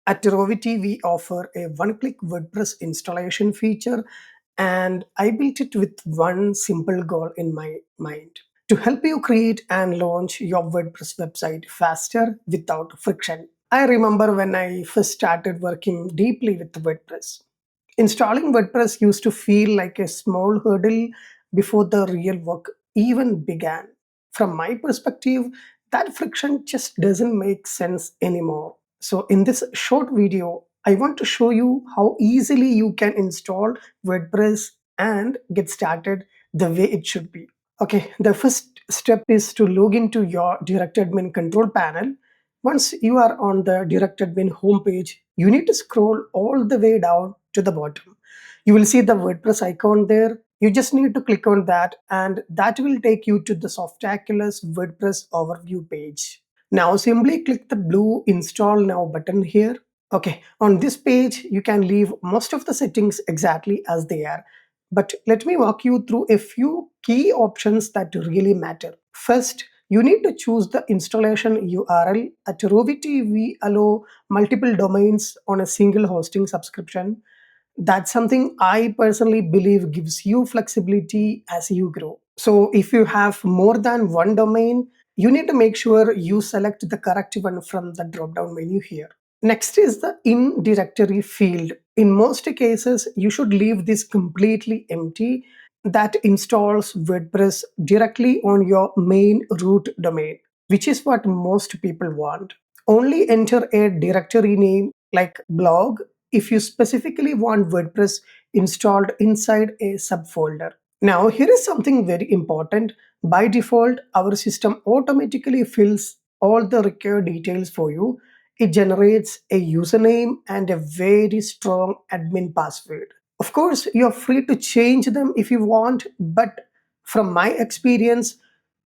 At Roviti, we offer a one-click WordPress installation feature, and I built it with one simple goal in my mind: to help you create and launch your WordPress website faster without friction. I remember when I first started working deeply with WordPress. Installing WordPress used to feel like a small hurdle before the real work even began. From my perspective, that friction just doesn't make sense anymore. So, in this short video, I want to show you how easily you can install WordPress and get started the way it should be. Okay, the first step is to log into your DirectAdmin control panel. Once you are on the DirectAdmin homepage, you need to scroll all the way down to the bottom. You will see the WordPress icon there. You just need to click on that, and that will take you to the Softaculous WordPress overview page. Now simply click the blue Install Now button here. Okay, on this page, you can leave most of the settings exactly as they are. But let me walk you through a few key options that really matter. First, you need to choose the installation URL. At Roviti, we allow multiple domains on a single hosting subscription. That's something I personally believe gives you flexibility as you grow. So if you have more than one domain, you need to make sure you select the correct one from the drop down menu here. Next is the in directory field. In most cases, you should leave this completely empty. That installs WordPress directly on your main root domain, which is what most people want. Only enter a directory name like blog if you specifically want WordPress installed inside a subfolder. Now, here is something very important. By default, our system automatically fills all the required details for you. It generates a username and a very strong admin password. Of course, you're free to change them if you want, but from my experience,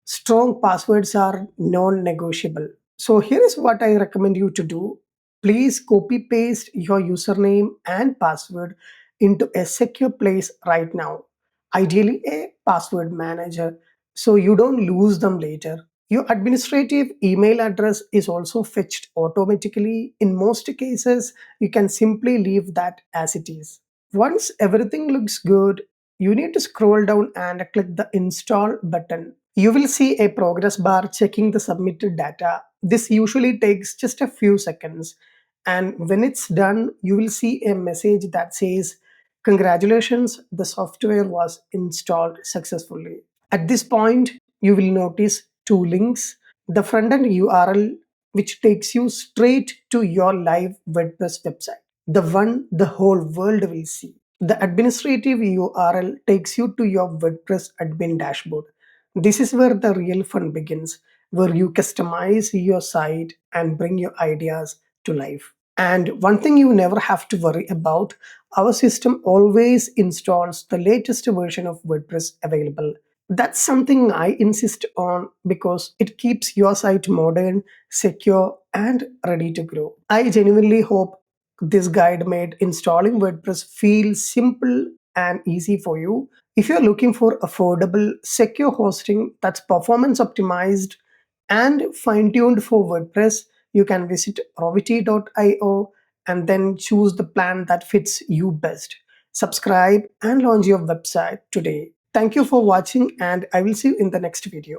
strong passwords are non-negotiable. So here is what I recommend you to do. Please copy paste your username and password into a secure place right now. Ideally a password manager so you don't lose them later. Your administrative email address is also fetched automatically. In most cases, you can simply leave that as it is. Once everything looks good, you need to scroll down and click the install button. You will see a progress bar checking the submitted data. This usually takes just a few seconds. And when it's done, you will see a message that says, "Congratulations, the software was installed successfully." At this point, you will notice two links: the front end URL, which takes you straight to your live WordPress website, the one the whole world will see. The administrative URL takes you to your WordPress admin dashboard. This is where the real fun begins, where you customize your site and bring your ideas to life. And one thing you never have to worry about: our system always installs the latest version of WordPress available. That's something I insist on because it keeps your site modern, secure, and ready to grow. I genuinely hope this guide made installing WordPress feel simple and easy for you. If you're looking for affordable, secure hosting that's performance optimized and fine tuned for WordPress, you can visit roviti.io and then choose the plan that fits you best. Subscribe and launch your website today. Thank you for watching, and I will see you in the next video.